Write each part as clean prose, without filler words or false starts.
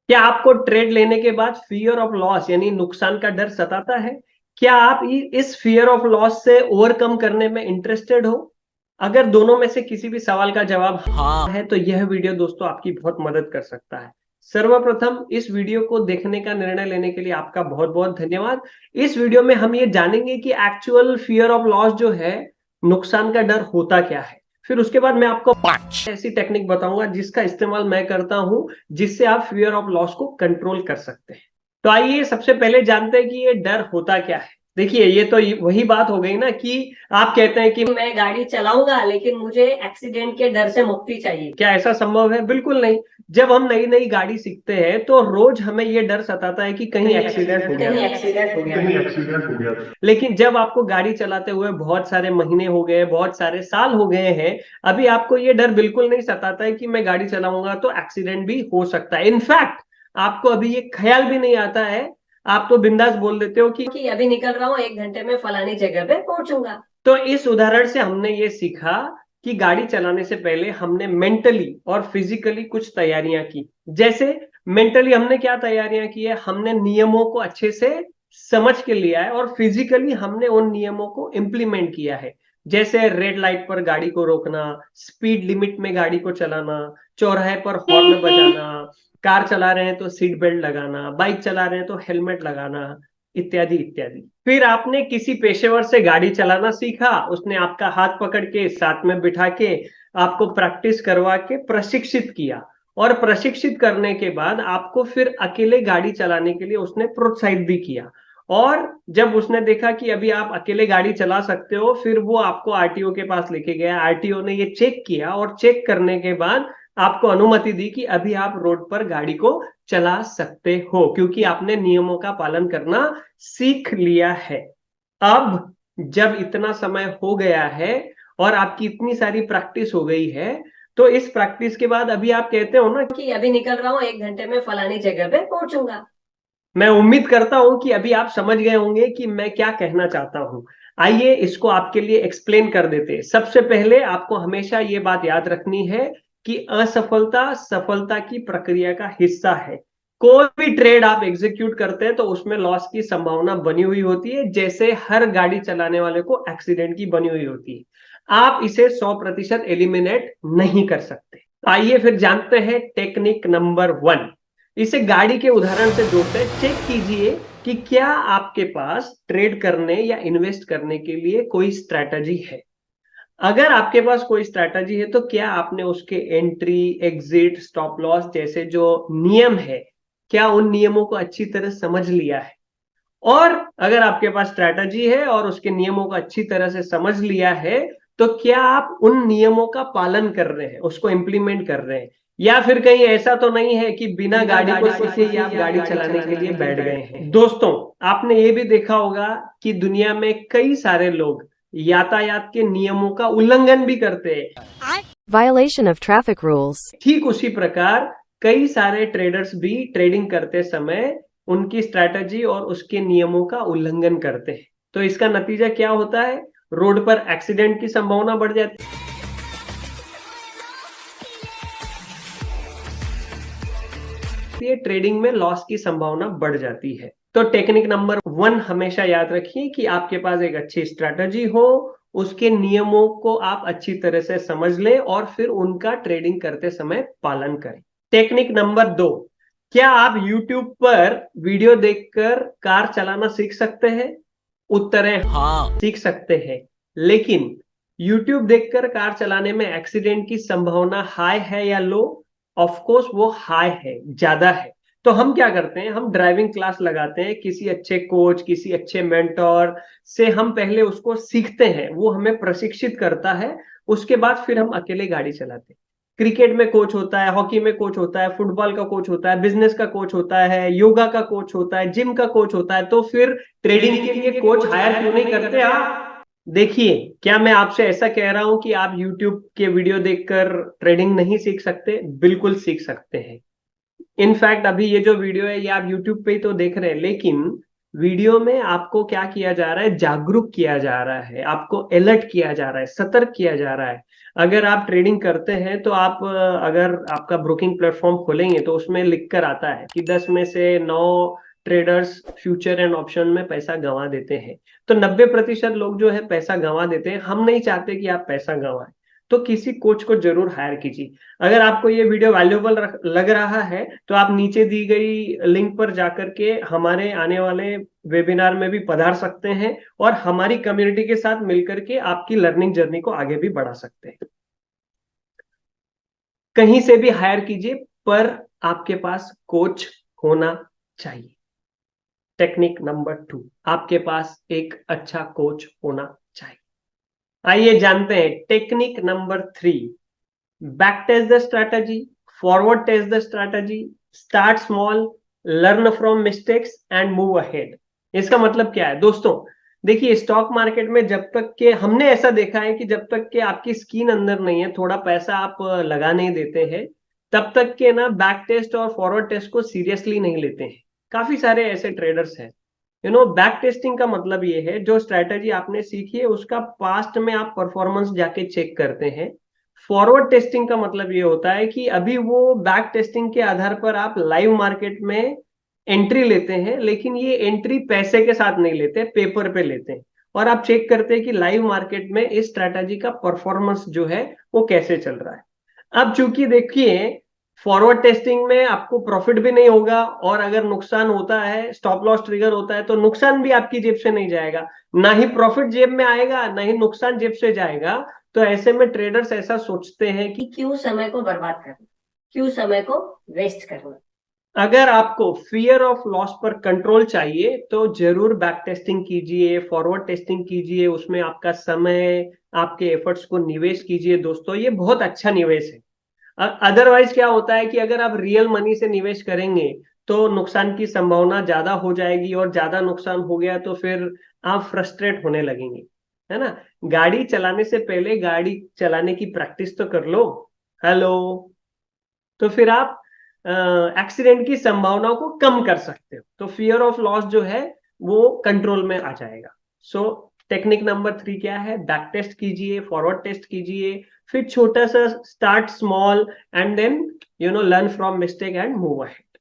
क्या आपको ट्रेड लेने के बाद फियर ऑफ लॉस यानी नुकसान का डर सताता है? क्या आप इस फियर ऑफ लॉस से ओवरकम करने में इंटरेस्टेड हो? अगर दोनों में से किसी भी सवाल का जवाब हाँ है तो यह वीडियो दोस्तों आपकी बहुत मदद कर सकता है। सर्वप्रथम इस वीडियो को देखने का निर्णय लेने के लिए आपका बहुत बहुत धन्यवाद। इस वीडियो में हम ये जानेंगे कि एक्चुअल फियर ऑफ लॉस जो है, नुकसान का डर होता क्या है। फिर उसके बाद मैं आपको 5 ऐसी टेक्निक बताऊंगा जिसका इस्तेमाल मैं करता हूं, जिससे आप फियर ऑफ लॉस को कंट्रोल कर सकते हैं। तो आइए सबसे पहले जानते हैं कि ये डर होता क्या है। देखिए, ये तो वही बात हो गई ना कि आप कहते हैं कि मैं गाड़ी चलाऊंगा लेकिन मुझे एक्सीडेंट के डर से मुक्ति चाहिए। क्या ऐसा संभव है? बिल्कुल नहीं। जब हम नई नई गाड़ी सीखते हैं तो रोज हमें ये डर सताता है कि कहीं एक्सीडेंट हो गया। लेकिन जब आपको गाड़ी चलाते हुए बहुत सारे महीने हो गए, बहुत सारे साल हो गए हैं, अभी आपको ये डर बिल्कुल नहीं सताता है कि मैं गाड़ी चलाऊंगा तो एक्सीडेंट भी हो सकता है। इनफैक्ट आपको अभी ये ख्याल भी नहीं आता है। आप तो बिंदास बोल देते हो कि अभी निकल रहा हूँ, 1 घंटे में फलानी जगह पे पहुंचूंगा। तो इस उदाहरण से हमने ये सीखा कि गाड़ी चलाने से पहले हमने मेंटली और फिजिकली कुछ तैयारियां की। जैसे मेंटली हमने क्या तैयारियां की है? हमने नियमों को अच्छे से समझ के लिया है और फिजिकली हमने उन नियमों को इम्प्लीमेंट किया है। जैसे रेड लाइट पर गाड़ी को रोकना, स्पीड लिमिट में गाड़ी को चलाना, चौराहे पर हॉर्न बजाना, कार चला रहे हैं तो सीट बेल्ट लगाना, बाइक चला रहे हैं तो हेलमेट लगाना, इत्यादि इत्यादि। फिर आपने किसी पेशेवर से गाड़ी चलाना सीखा, उसने आपका हाथ पकड़ के साथ में बिठा के आपको प्रैक्टिस करवा के प्रशिक्षित किया, और प्रशिक्षित करने के बाद आपको फिर अकेले गाड़ी चलाने के लिए उसने प्रोत्साहित भी किया। और जब उसने देखा कि अभी आप अकेले गाड़ी चला सकते हो, फिर वो आपको आरटीओ के पास लेके गया। आरटीओ ने ये चेक किया और चेक करने के बाद आपको अनुमति दी कि अभी आप रोड पर गाड़ी को चला सकते हो, क्योंकि आपने नियमों का पालन करना सीख लिया है। अब जब इतना समय हो गया है और आपकी इतनी सारी प्रैक्टिस हो गई है, तो इस प्रैक्टिस के बाद अभी आप कहते हो ना कि अभी निकल रहा हूँ, 1 घंटे में फलानी जगह पे पहुंचूंगा। मैं उम्मीद करता हूं कि अभी आप समझ गए होंगे कि मैं क्या कहना चाहता हूं। आइए इसको आपके लिए एक्सप्लेन कर देते हैं। सबसे पहले आपको हमेशा ये बात याद रखनी है कि असफलता सफलता की प्रक्रिया का हिस्सा है। कोई भी ट्रेड आप एग्जीक्यूट करते हैं तो उसमें लॉस की संभावना बनी हुई होती है, जैसे हर गाड़ी चलाने वाले को एक्सीडेंट की बनी हुई होती है। आप इसे 100% एलिमिनेट नहीं कर सकते। आइए फिर जानते हैं टेक्निक नंबर 1। इसे गाड़ी के उदाहरण से जोड़ते हैं। चेक कीजिए कि क्या आपके पास ट्रेड करने या इन्वेस्ट करने के लिए कोई स्ट्रैटेजी है। अगर आपके पास कोई स्ट्रैटेजी है तो क्या आपने उसके एंट्री, एग्जिट, स्टॉप लॉस जैसे जो नियम है, क्या उन नियमों को अच्छी तरह समझ लिया है? और अगर आपके पास स्ट्रैटेजी है और उसके नियमों को अच्छी तरह से समझ लिया है, तो क्या आप उन नियमों का पालन कर रहे हैं, उसको इंप्लीमेंट कर रहे हैं? या फिर कहीं ऐसा तो नहीं है कि बिना गाड़ी को सीखे ही आप गाड़ी चलाने के लिए बैठ गए हैं? दोस्तों, आपने ये भी देखा होगा कि दुनिया में कई सारे लोग यातायात के नियमों का उल्लंघन भी करते हैं। Violation of traffic rules. ठीक उसी प्रकार कई सारे ट्रेडर्स भी ट्रेडिंग करते समय उनकी स्ट्रैटेजी और उसके नियमों का उल्लंघन करते हैं। तो इसका नतीजा क्या होता है? रोड पर एक्सीडेंट की संभावना बढ़ जाती है, ट्रेडिंग में लॉस की संभावना बढ़ जाती है। तो टेक्निक नंबर 1 हमेशा याद रखिए कि आपके पास एक अच्छी स्ट्रैटेजी हो, उसके नियमों को आप अच्छी तरह से समझ लें और फिर उनका ट्रेडिंग करते समय पालन करें। टेक्निक नंबर 2, क्या आप YouTube पर वीडियो देखकर कार चलाना सीख सकते हैं? उत्तर है हाँ, सीख सकते हैं। लेकिन YouTube देखकर कार चलाने में एक्सीडेंट की संभावना हाई है या लो? ऑफ कोर्स वो हाई है, ज्यादा है। तो हम क्या करते हैं? हम ड्राइविंग क्लास लगाते हैं, किसी अच्छे कोच, किसी अच्छे मेंटोर से हम पहले उसको सीखते हैं, वो हमें प्रशिक्षित करता है। उसके बाद फिर हम अकेले गाड़ी चलाते हैं। क्रिकेट में कोच होता है, हॉकी में कोच होता है, फुटबॉल का कोच होता है, बिजनेस का कोच होता है, योगा का कोच होता है, जिम का कोच होता है। तो फिर ट्रेडिंग के लिए कोच हायर क्यों नहीं करते आप? देखिए, क्या मैं आपसे ऐसा कह रहा हूं कि आप YouTube के वीडियो देखकर ट्रेडिंग नहीं सीख सकते? बिल्कुल सीख सकते हैं। इनफैक्ट अभी ये जो वीडियो है ये आप YouTube पे ही तो देख रहे हैं, लेकिन वीडियो में आपको क्या किया जा रहा है? जागरूक किया जा रहा है, आपको अलर्ट किया जा रहा है, सतर्क किया जा रहा है। अगर आप ट्रेडिंग करते हैं तो आप अगर आपका ब्रोकिंग प्लेटफॉर्म खोलेंगे तो उसमें लिख कर आता है कि 10 में से 9 ट्रेडर्स फ्यूचर एंड ऑप्शन में पैसा गंवा देते हैं। तो 90% लोग जो है पैसा गंवा देते हैं। हम नहीं चाहते कि आप पैसा गंवाएं, तो किसी कोच को जरूर हायर कीजिए। अगर आपको ये वीडियो वैल्यूएबल लग रहा है तो आप नीचे दी गई लिंक पर जाकर के हमारे आने वाले वेबिनार में भी पधार सकते हैं और हमारी कम्युनिटी के साथ मिलकर के आपकी लर्निंग जर्नी को आगे भी बढ़ा सकते हैं। कहीं से भी हायर कीजिए, पर आपके पास कोच होना चाहिए। टेक्निक नंबर 2, आपके पास एक अच्छा कोच होना चाहिए। आइए जानते हैं technique number 3। Back test the strategy, forward test the strategy, start small, learn from mistakes and move ahead. इसका मतलब क्या है दोस्तों? देखिए, स्टॉक मार्केट में जब तक के हमने ऐसा देखा है कि जब तक के आपकी स्किन अंदर नहीं है, थोड़ा पैसा आप लगा नहीं देते हैं, तब तक के ना बैक टेस्ट और फॉरवर्ड टेस्ट को सीरियसली नहीं लेते हैं। काफी सारे ऐसे ट्रेडर्स हैं। बैक टेस्टिंग का मतलब ये है, जो स्ट्रैटेजी आपने सीखी है उसका पास्ट में आप परफॉर्मेंस जाके चेक करते हैं। फॉरवर्ड टेस्टिंग का मतलब ये होता है कि अभी वो बैक टेस्टिंग के आधार पर आप लाइव मार्केट में एंट्री लेते हैं, लेकिन ये एंट्री पैसे के साथ नहीं लेते, पेपर पे लेते हैं। और आप चेक करते हैं कि लाइव मार्केट में इस स्ट्रैटेजी का परफॉर्मेंस जो है वो कैसे चल रहा है। अब चूंकि देखिए, फॉरवर्ड टेस्टिंग में आपको प्रॉफिट भी नहीं होगा, और अगर नुकसान होता है, स्टॉप लॉस ट्रिगर होता है, तो नुकसान भी आपकी जेब से नहीं जाएगा। ना ही प्रॉफिट जेब में आएगा, ना ही नुकसान जेब से जाएगा। तो ऐसे में ट्रेडर्स ऐसा सोचते हैं कि क्यों समय को बर्बाद करना, क्यों समय को वेस्ट करना। अगर आपको फियर ऑफ लॉस पर कंट्रोल चाहिए तो जरूर बैक टेस्टिंग कीजिए, फॉरवर्ड टेस्टिंग कीजिए, उसमें आपका समय, आपके एफर्ट्स को निवेश कीजिए। दोस्तों, ये बहुत अच्छा निवेश है। अदरवाइज क्या होता है कि अगर आप रियल मनी से निवेश करेंगे तो नुकसान की संभावना ज्यादा हो जाएगी, और ज्यादा नुकसान हो गया तो फिर आप फ्रस्ट्रेट होने लगेंगे, है ना। गाड़ी चलाने से पहले गाड़ी चलाने की प्रैक्टिस तो कर लो। हेलो। तो फिर आप एक्सीडेंट की संभावनाओं को कम कर सकते हो, तो फियर ऑफ लॉस जो है वो कंट्रोल में आ जाएगा। सो टेक्निक नंबर 3 क्या है? बैक टेस्ट कीजिए, फॉरवर्ड टेस्ट कीजिए, फिर छोटा सा start small, and then learn from mistake and move ahead.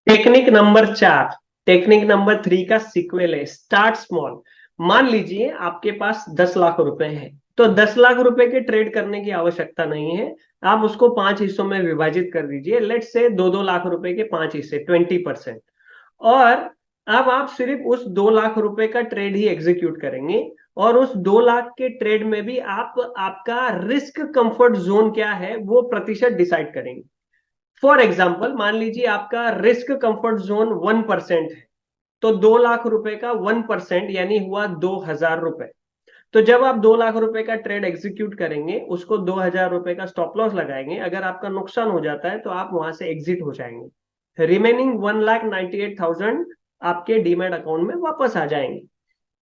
Technique number 4, technique number 3 का सीक्वल है स्टार्ट स्मॉल। मान लीजिए आपके पास 10 लाख रुपए हैं, तो 10 लाख रुपए के ट्रेड करने की आवश्यकता नहीं है। आप उसको 5 हिस्सों में विभाजित कर दीजिए। लेट से 2-2 लाख रुपए के 5 हिस्से, 20%। और अब आप सिर्फ उस 2 लाख रुपए का ट्रेड ही एग्जीक्यूट करेंगे, और उस 2 लाख के ट्रेड में भी आप आपका रिस्क कंफर्ट जोन क्या है वो प्रतिशत डिसाइड करेंगे। फॉर एग्जाम्पल, मान लीजिए आपका रिस्क कंफर्ट जोन 1% है, तो 2 लाख रुपए का 1% यानी हुआ 2,000 रुपए। तो जब आप 2 लाख रुपए का ट्रेड एग्जीक्यूट करेंगे, उसको 2,000 रुपए का स्टॉप लॉस लगाएंगे, अगर आपका नुकसान हो जाता है तो आप वहां से एग्जिट हो जाएंगे। रिमेनिंग 1,98,000 आपके डीमैट अकाउंट में वापस आ जाएंगे।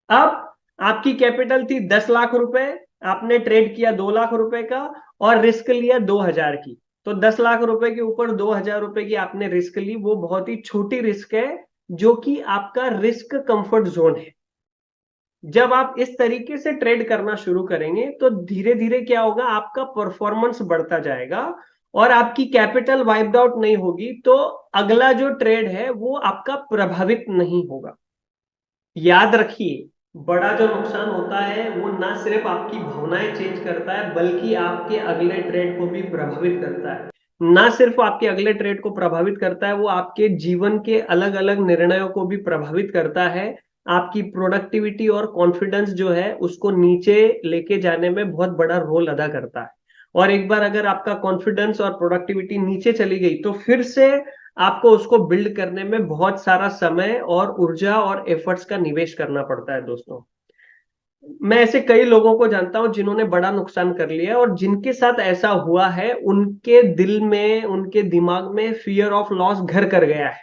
अब आपकी कैपिटल थी 10 लाख रुपए, आपने ट्रेड किया 2 लाख रुपए का, और रिस्क लिया 2,000 की। तो 10 लाख रुपए के ऊपर 2,000 रुपए की आपने रिस्क ली, वो बहुत ही छोटी रिस्क है, जो कि आपका रिस्क कंफर्ट जोन है। जब आप इस तरीके से ट्रेड करना शुरू करेंगे तो धीरे धीरे क्या होगा, आपका परफॉर्मेंस बढ़ता जाएगा, और आपकी कैपिटल वाइप्ड आउट नहीं होगी, तो अगला जो ट्रेड है वो आपका प्रभावित नहीं होगा। याद रखिए, बड़ा जो नुकसान होता है वो ना सिर्फ आपकी भावनाएं चेंज करता है, बल्कि आपके अगले ट्रेड को भी प्रभावित करता है। ना सिर्फ आपके अगले ट्रेड को प्रभावित करता है, वो आपके जीवन के अलग अलग निर्णयों को भी प्रभावित करता है। आपकी प्रोडक्टिविटी और कॉन्फिडेंस जो है उसको नीचे लेके जाने में बहुत बड़ा रोल अदा करता है। और एक बार अगर आपका कॉन्फिडेंस और प्रोडक्टिविटी नीचे चली गई तो फिर से आपको उसको बिल्ड करने में बहुत सारा समय और ऊर्जा और एफर्ट्स का निवेश करना पड़ता है। दोस्तों, मैं ऐसे कई लोगों को जानता हूं जिन्होंने बड़ा नुकसान कर लिया, और जिनके साथ ऐसा हुआ है उनके दिल में, उनके दिमाग में फियर ऑफ लॉस घर कर गया है,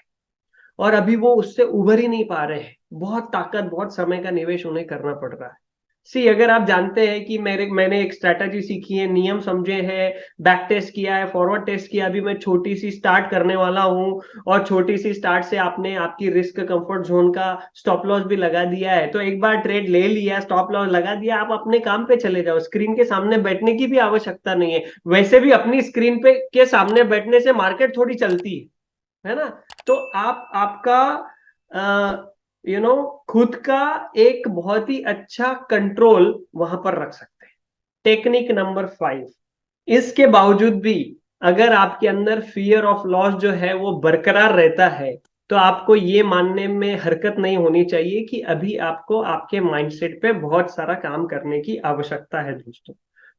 और अभी वो उससे उभर ही नहीं पा रहे हैं। बहुत ताकत, बहुत समय का निवेश उन्हें करना पड़ रहा है। अगर आप जानते हैं कि मैंने एक स्ट्रैटेजी सीखी है, नियम समझे हैं, बैक टेस्ट किया है, फॉरवर्ड टेस्ट किया, अभी मैं छोटी सी स्टार्ट करने वाला हूँ, और छोटी सी स्टार्ट से आपने आपकी रिस्क कंफर्ट जोन का स्टॉप लॉस भी लगा दिया है, तो एक बार ट्रेड ले लिया, स्टॉप लॉस लगा दिया, आप अपने काम पे चले जाओ, स्क्रीन के सामने बैठने की भी आवश्यकता नहीं है। वैसे भी अपनी स्क्रीन पे के सामने बैठने से मार्केट थोड़ी चलती है ना। तो आप आपका खुद का एक बहुत ही अच्छा कंट्रोल वहां पर रख सकते हैं। टेक्निक नंबर 5, इसके बावजूद भी अगर आपके अंदर फियर ऑफ लॉस जो है वो बरकरार रहता है, तो आपको ये मानने में हरकत नहीं होनी चाहिए कि अभी आपको आपके माइंडसेट पे बहुत सारा काम करने की आवश्यकता है दोस्तों।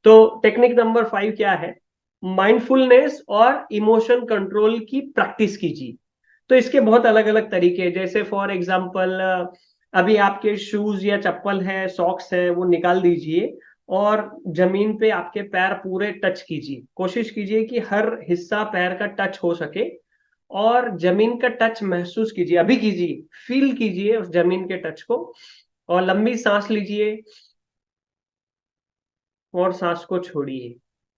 तो टेक्निक नंबर 5 क्या है? माइंडफुलनेस और इमोशन कंट्रोल की प्रैक्टिस कीजिए। तो इसके बहुत अलग अलग तरीके हैं, जैसे फॉर एग्जाम्पल अभी आपके शूज या चप्पल है, सॉक्स है, वो निकाल दीजिए और जमीन पे आपके पैर पूरे टच कीजिए। कोशिश कीजिए कि हर हिस्सा पैर का टच हो सके, और जमीन का टच महसूस कीजिए, अभी कीजिए, फील कीजिए उस जमीन के टच को, और लंबी सांस लीजिए और सांस को छोड़िए।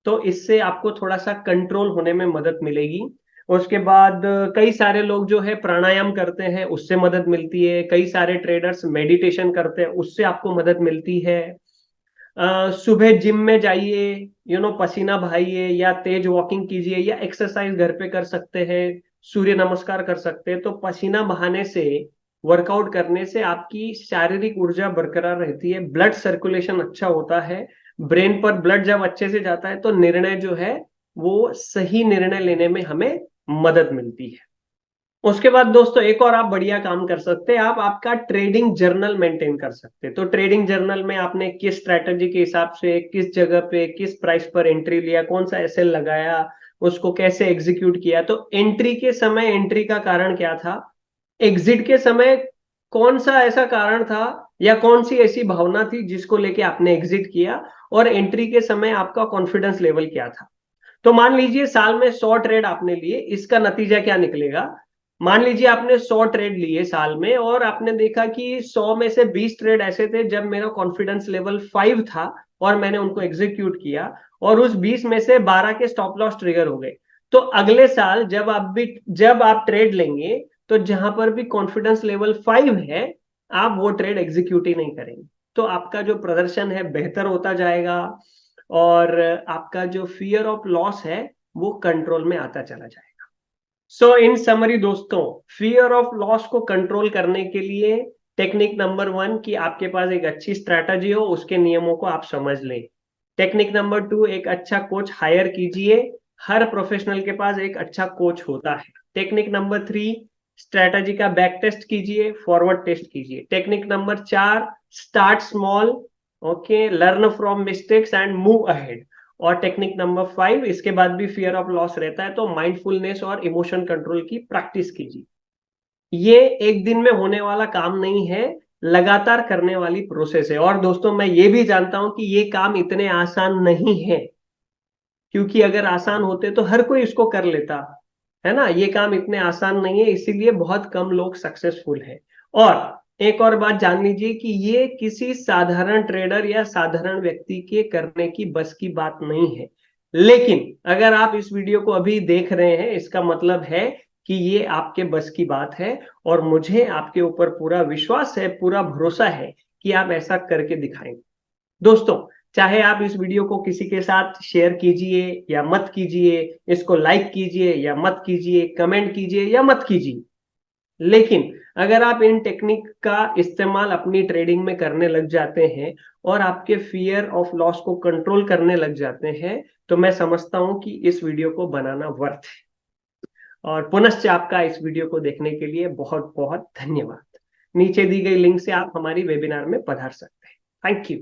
तो इससे आपको थोड़ा सा कंट्रोल होने में मदद मिलेगी। उसके बाद कई सारे लोग जो है प्राणायाम करते हैं, उससे मदद मिलती है। कई सारे ट्रेडर्स मेडिटेशन करते हैं, उससे आपको मदद मिलती है। सुबह जिम में जाइए, पसीना बहाइए, या तेज वॉकिंग कीजिए, या एक्सरसाइज घर पे कर सकते हैं, सूर्य नमस्कार कर सकते हैं। तो पसीना बहाने से, वर्कआउट करने से आपकी शारीरिक ऊर्जा बरकरार रहती है, ब्लड सर्कुलेशन अच्छा होता है, ब्रेन पर ब्लड जब अच्छे से जाता है तो निर्णय जो है वो सही निर्णय लेने में हमें मदद मिलती है। उसके बाद दोस्तों एक और आप बढ़िया काम कर सकते हैं, आप आपका ट्रेडिंग जर्नल मेंटेन कर सकते हैं। तो ट्रेडिंग जर्नल में आपने किस स्ट्रैटेजी के हिसाब से किस जगह पे किस प्राइस पर एंट्री लिया, कौन सा एसएल लगाया, उसको कैसे एग्जीक्यूट किया, तो एंट्री के समय एंट्री का कारण क्या था, एग्जिट के समय कौन सा ऐसा कारण था या कौन सी ऐसी भावना थी जिसको लेके आपने एग्जिट किया, और एंट्री के समय आपका कॉन्फिडेंस लेवल क्या था। तो मान लीजिए साल में 100 ट्रेड आपने लिए, इसका नतीजा क्या निकलेगा? मान लीजिए आपने 100 ट्रेड लिए साल में, और आपने देखा कि 100 में से 20 ट्रेड ऐसे थे जब मेरा कॉन्फिडेंस लेवल 5 था और मैंने उनको एग्जीक्यूट किया, और उस 20 में से 12 के स्टॉप लॉस ट्रिगर हो गए। तो अगले साल जब आप ट्रेड लेंगे, तो जहां पर भी कॉन्फिडेंस लेवल 5 है, आप वो ट्रेड एग्जीक्यूट ही नहीं करेंगे। तो आपका जो प्रदर्शन है बेहतर होता जाएगा, और आपका जो फियर ऑफ लॉस है वो कंट्रोल में आता चला जाएगा। सो इन समरी दोस्तों, फियर ऑफ लॉस को कंट्रोल करने के लिए टेक्निक नंबर 1 कि आपके पास एक अच्छी स्ट्रैटेजी हो, उसके नियमों को आप समझ लें। टेक्निक नंबर 2, एक अच्छा कोच हायर कीजिए। हर प्रोफेशनल के पास एक अच्छा कोच होता है। टेक्निक नंबर 3, स्ट्रैटेजी का बैक टेस्ट कीजिए, फॉरवर्ड टेस्ट कीजिए। Technique number 4, start small, okay, learn from mistakes and move ahead. और टेक्निक नंबर 5, इसके बाद भी फियर ऑफ लॉस रहता है तो माइंडफुलनेस और इमोशन कंट्रोल की प्रैक्टिस कीजिए। ये एक दिन में होने वाला काम नहीं है, लगातार करने वाली प्रोसेस है। और दोस्तों मैं ये भी जानता हूं कि ये काम इतने आसान नहीं है, क्योंकि अगर आसान होते तो हर कोई इसको कर लेता, है ना। ये काम इतने आसान नहीं है, इसीलिए बहुत कम लोग सक्सेसफुल है। और एक और बात जान लीजिए कि ये किसी साधारण ट्रेडर या साधारण व्यक्ति के करने की बस की बात नहीं है। लेकिन अगर आप इस वीडियो को अभी देख रहे हैं, इसका मतलब है कि ये आपके बस की बात है, और मुझे आपके ऊपर पूरा विश्वास है, पूरा भरोसा है कि आप ऐसा करके दिखाएंगे। दोस्तों चाहे आप इस वीडियो को किसी के साथ शेयर कीजिए या मत कीजिए, इसको लाइक कीजिए या मत कीजिए, कमेंट कीजिए या मत कीजिए, लेकिन अगर आप इन टेक्निक का इस्तेमाल अपनी ट्रेडिंग में करने लग जाते हैं और आपके फियर ऑफ लॉस को कंट्रोल करने लग जाते हैं, तो मैं समझता हूं कि इस वीडियो को बनाना वर्थ है। और पुनश्च आपका इस वीडियो को देखने के लिए बहुत बहुत धन्यवाद। नीचे दी गई लिंक से आप हमारी वेबिनार में पधार सकते हैं। Thank you.